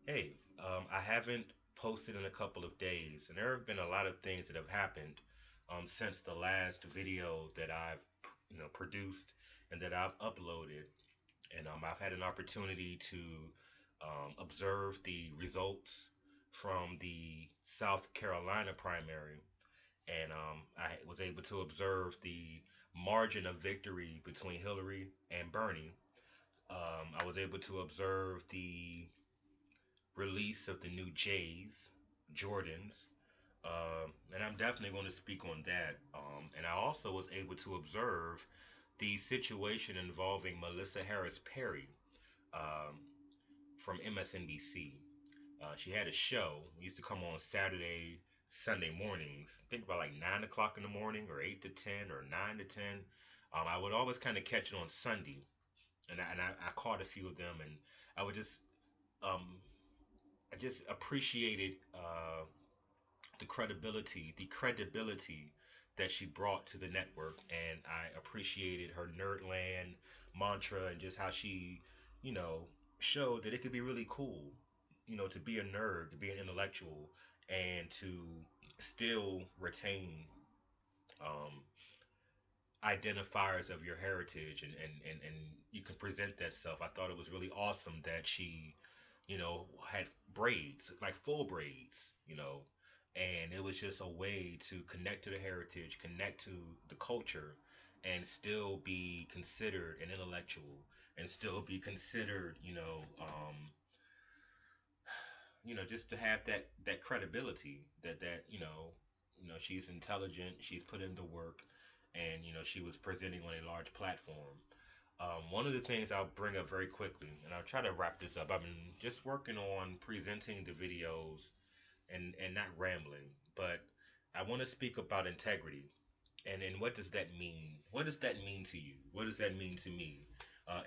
Hey, I haven't posted in a couple of days, and there have been a lot of things that have happened since the last video that I've produced and that I've uploaded. And I've had an opportunity to observe the results from the South Carolina primary, and I was able to observe the margin of victory between Hillary and Bernie. I was able to observe the release of the new J's, Jordans, and I'm definitely going to speak on that. And I also was able to observe the situation involving Melissa Harris Perry um, from MSNBC. She had a show. It used to come on Saturday, Sunday mornings. I think about like 9 o'clock in the morning, or 8 to 10, or 9 to 10. I would always kind of catch it on Sunday, and I caught a few of them, and I would um, I just appreciated the credibility that she brought to the network, and I appreciated her Nerdland mantra and just how she, you know, showed that it could be really cool, to be a nerd, to be an intellectual, and to still retain um, identifiers of your heritage, and you can present that self. I thought it was really awesome that she, had braids, like full braids, and it was just a way to connect to the heritage, connect to the culture, and still be considered an intellectual, and still be considered, just to have that credibility that she's intelligent, she's put in the work, and she was presenting on a large platform. One of the things I'll bring up very quickly, and I'll try to wrap this up. I've been just working on presenting the videos and not rambling, but I want to speak about integrity. And what does that mean? What does that mean to you? What does that mean to me?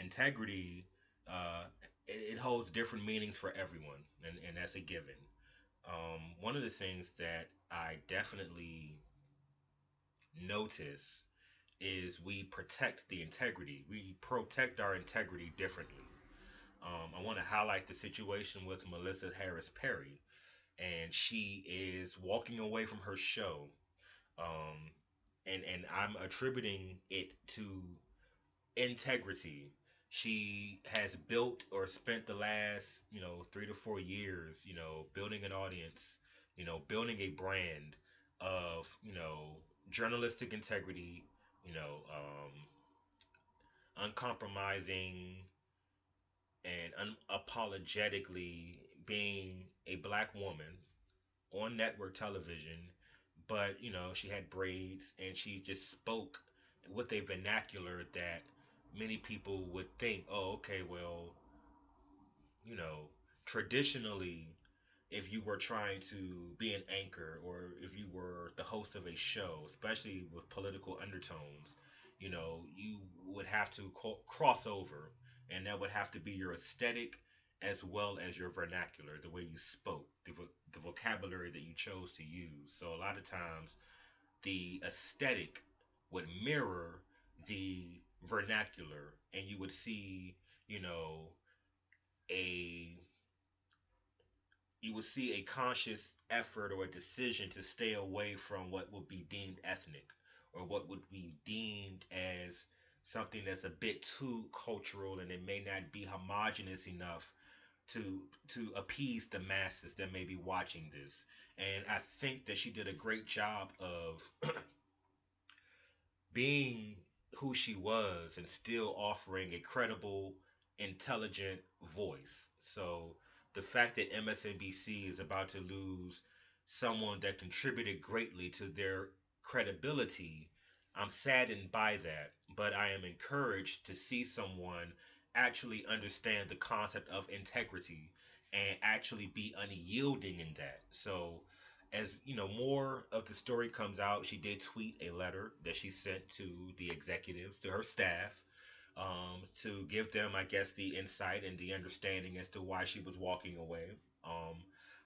Integrity, uh, it holds different meanings for everyone, and that's a given. One of the things that I definitely notice is we protect the integrity. We protect our integrity differently. I want to highlight the situation with Melissa Harris Perry, and she is walking away from her show, um, and I'm attributing it to integrity. She has built or spent the last 3 to 4 years, building an audience, building a brand of journalistic integrity, uncompromising and unapologetically being a black woman on network television. But she had braids, and she just spoke with a vernacular that many people would think, oh, okay, well, you know traditionally, if you were trying to be an anchor, or if you were the host of a show, especially with political undertones, you would have to cross over, and that would have to be your aesthetic as well as your vernacular, the way you spoke, the vocabulary that you chose to use. So a lot of times, the aesthetic would mirror the vernacular, and you would see, you know, a you will see a conscious effort or a decision to stay away from what would be deemed ethnic, or what would be deemed as something that's a bit too cultural, and it may not be homogenous enough to appease the masses that may be watching this. And I think that she did a great job of being who she was and still offering a credible, intelligent voice. So the fact that MSNBC is about to lose someone that contributed greatly to their credibility, I'm saddened by that. But I am encouraged to see someone actually understand the concept of integrity and actually be unyielding in that. So as more of the story comes out, she did tweet a letter that she sent to the executives, to her staff, to give them, I guess, the insight and the understanding as to why she was walking away.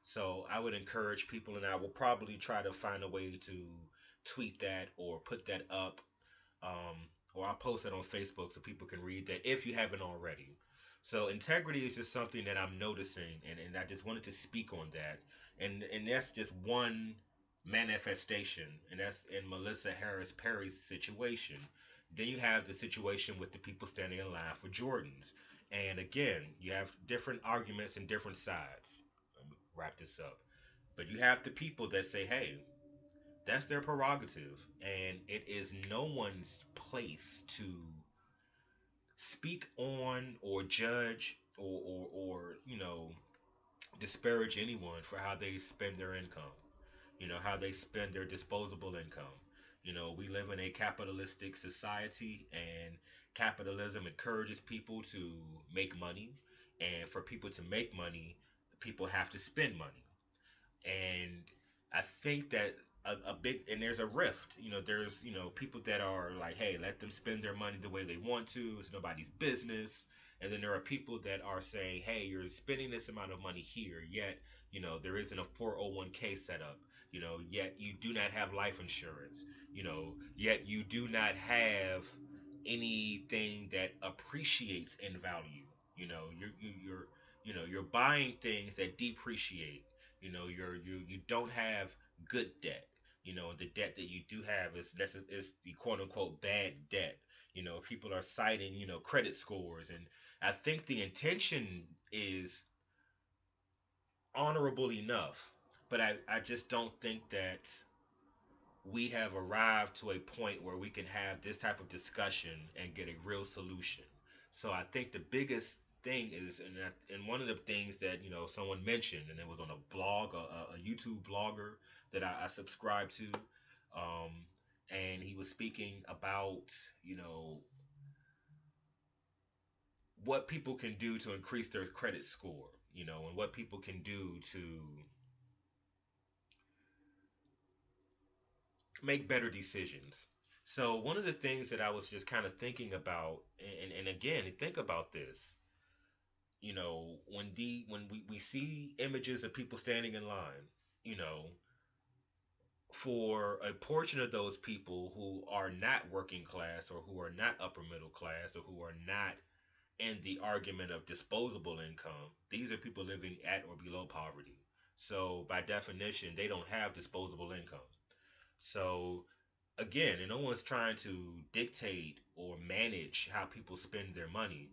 So I would encourage people, and I will probably try to find a way to tweet that or put that up, um, or I'll post it on Facebook so people can read that if you haven't already. So integrity is just something that I'm noticing, and I just wanted to speak on that. And that's just one manifestation, and that's in Melissa Harris Perry's situation. Then you have the situation with the people standing in line for Jordans. And again, you have different arguments and different sides. Let me wrap this up. But you have the people that say, hey, that's their prerogative, and it is no one's place to speak on or judge or disparage anyone for how they spend their income, how they spend their disposable income. We live in a capitalistic society, and capitalism encourages people to make money, and for people to make money, people have to spend money. And I think that a big, and there's a rift. There's people that are like, hey, let them spend their money the way they want to. It's nobody's business. And then there are people that are saying, hey, you're spending this amount of money here, yet there isn't a 401k set up. Yet you do not have life insurance. Yet you do not have anything that appreciates in value. You're buying things that depreciate. You don't have good debt. The debt that you do have is the quote unquote bad debt. People are citing credit scores, and I think the intention is honorable enough, but I just don't think that we have arrived to a point where we can have this type of discussion and get a real solution. So I think the biggest thing is, and one of the things that someone mentioned, and it was on a blog, a YouTube blogger that I subscribe to, um, and he was speaking about what people can do to increase their credit score, and what people can do to make better decisions. So one of the things that I was just kind of thinking about, and again, think about this. When we see images of people standing in line, you know, for a portion of those people who are not working class or who are not upper middle class or who are not in the argument of disposable income, these are people living at or below poverty. So by definition, they don't have disposable income. So again, and no one's trying to dictate or manage how people spend their money.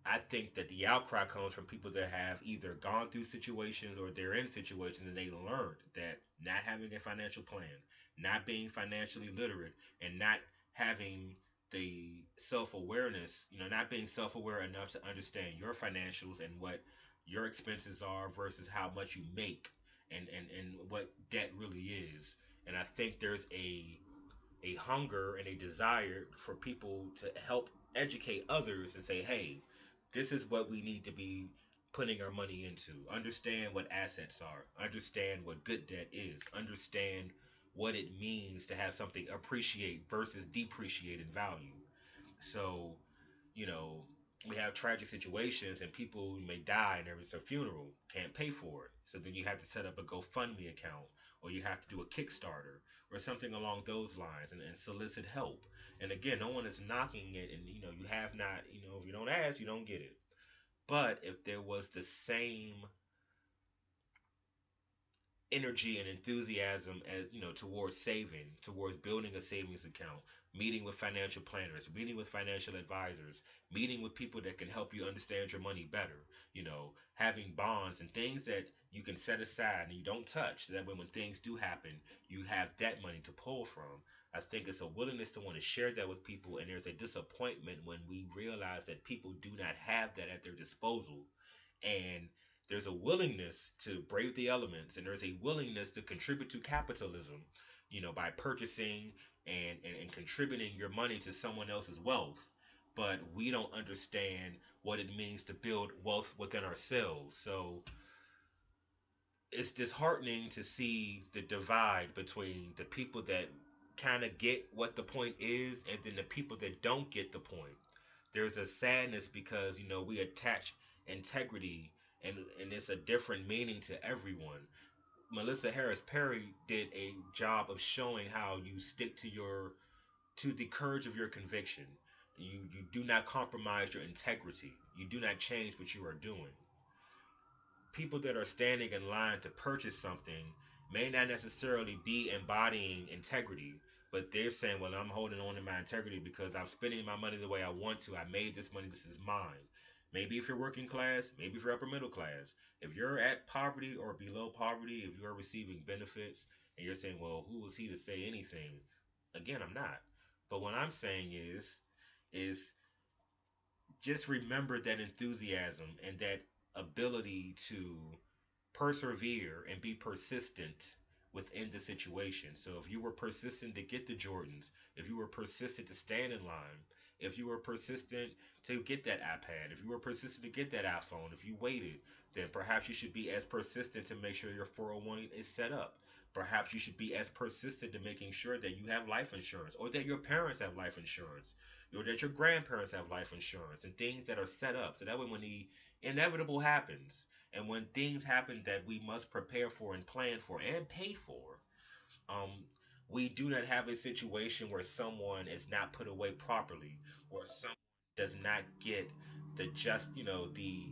I think that the outcry comes from people that have either gone through situations or they're in situations and they learned that not having a financial plan, not being financially literate, and not having the self awareness, not being self aware enough to understand your financials and what your expenses are versus how much you make and what debt really is. And I think there's a hunger and a desire for people to help educate others and say, hey, this is what we need to be putting our money into. Understand what assets are. Understand what good debt is. Understand what it means to have something appreciate versus depreciate in value. So you know, we have tragic situations and people may die and there's a funeral, can't pay for it. So then you have to set up a GoFundMe account or you have to do a Kickstarter or something along those lines and solicit help. And again, no one is knocking it and you have not, if you don't ask, you don't get it. But if there was the same energy and enthusiasm as towards saving, towards building a savings account, meeting with financial planners, meeting with financial advisors, meeting with people that can help you understand your money better, having bonds and things that you can set aside and you don't touch, so that when things do happen you have that money to pull from. I think it's a willingness to want to share that with people, and there's a disappointment when we realize that people do not have that at their disposal. And there's a willingness to brave the elements, and there's a willingness to contribute to capitalism, by purchasing and contributing your money to someone else's wealth. But we don't understand what it means to build wealth within ourselves. So it's disheartening to see the divide between the people that kind of get what the point is and then the people that don't get the point. There's a sadness because we attach integrity, and it's a different meaning to everyone. Melissa Harris Perry did a job of showing how you stick to the courage of your conviction. You do not compromise your integrity. You do not change what you are doing. People that are standing in line to purchase something may not necessarily be embodying integrity, but they're saying, well, I'm holding on to my integrity because I'm spending my money the way I want to. I made this money, this is mine. Maybe if you're working class, maybe if you're upper middle class. If you're at poverty or below poverty, if you're receiving benefits and you're saying, well, who is he to say anything? Again, I'm not. But what I'm saying is just remember that enthusiasm and that ability to persevere and be persistent within the situation. So if you were persistent to get the Jordans, if you were persistent to stand in line, if you were persistent to get that iPad, if you were persistent to get that iPhone, if you waited, then perhaps you should be as persistent to make sure your 401 is set up. Perhaps you should be as persistent to making sure that you have life insurance or that your parents have life insurance or that your grandparents have life insurance and things that are set up. So that way when the inevitable happens, and when things happen that we must prepare for and plan for and pay for, um, we do not have a situation where someone is not put away properly, or someone does not get the just, the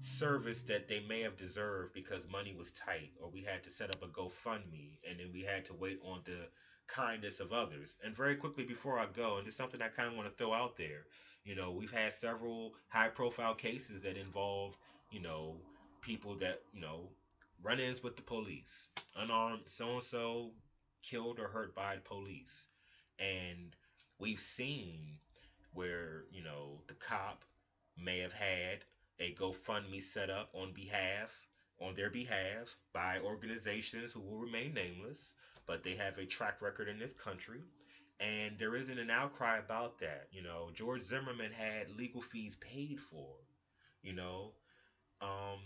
service that they may have deserved because money was tight, or we had to set up a GoFundMe, and then we had to wait on the kindness of others. And very quickly before I go, and it's something I kind of want to throw out there, we've had several high profile cases that involve, you know, people that, run ins with the police, unarmed, so and so killed or hurt by the police. And we've seen where, the cop may have had a GoFundMe set up on their behalf by organizations who will remain nameless, but they have a track record in this country. And there isn't an outcry about that. George Zimmerman had legal fees paid for. You know, um,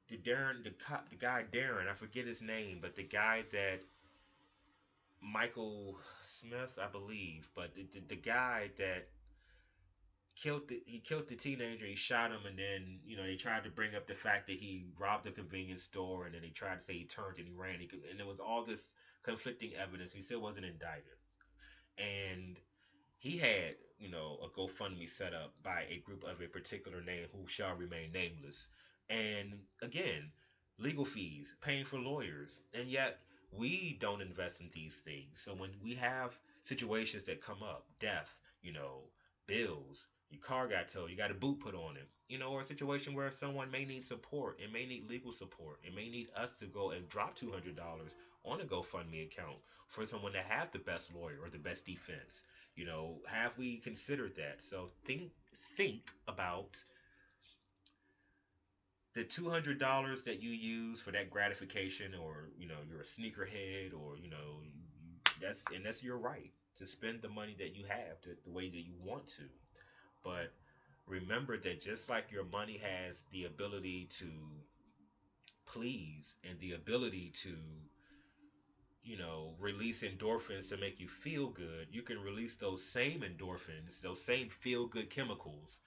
the guy Darren, I forget his name, but the guy that Michael Smith, I believe, but the guy that he killed the teenager. He shot him, and then they tried to bring up the fact that he robbed a convenience store, and then they tried to say he turned and he ran. And there was all this conflicting evidence. He still wasn't indicted, and he had a GoFundMe set up by a group of a particular name who shall remain nameless. And again, legal fees, paying for lawyers, and yet we don't invest in these things. So when we have situations that come up, death, bills, your car got towed, you got a boot put on it, or a situation where someone may need support, it may need legal support, it may need us to go and drop $200 on a GoFundMe account for someone to have the best lawyer or the best defense. Have we considered that? So think about the $200 that you use for that gratification, or you're a sneakerhead, or that's your right to spend the money that you have the way that you want to. But remember that just like your money has the ability to please and the ability to release endorphins to make you feel good, you can release those same endorphins, those same feel good chemicals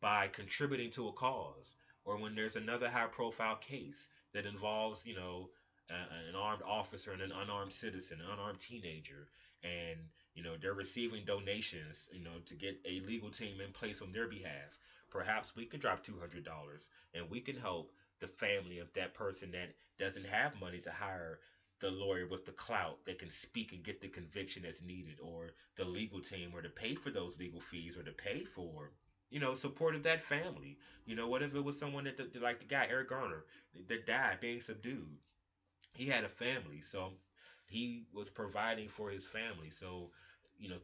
by contributing to a cause. Or when there's another high profile case that involves, an armed officer and an unarmed citizen, an unarmed teenager, and, they're receiving donations, to get a legal team in place on their behalf. Perhaps we could drop $200 and we can help the family of that person that doesn't have money to hire the lawyer with the clout that can speak and get the conviction that's needed, or the legal team, or to pay for those legal fees, or to pay for support of that family. What if it was someone like the guy Eric Garner that died being subdued? He had a family, so he was providing for his family. So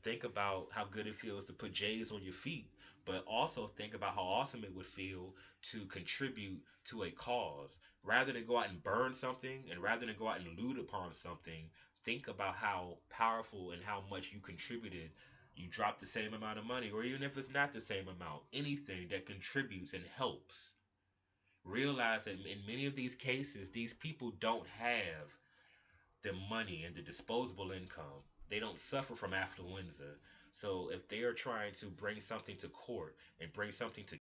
think about how good it feels to put J's on your feet, but also think about how awesome it would feel to contribute to a cause. Rather than go out and burn something, and rather than go out and loot upon something, think about how powerful and how much you contributed. You drop the same amount of money, or even if it's not the same amount, anything that contributes and helps. Realize that in many of these cases, these people don't have the money and the disposable income. They don't suffer from affluenza. So if they are trying to bring something to court and bring something to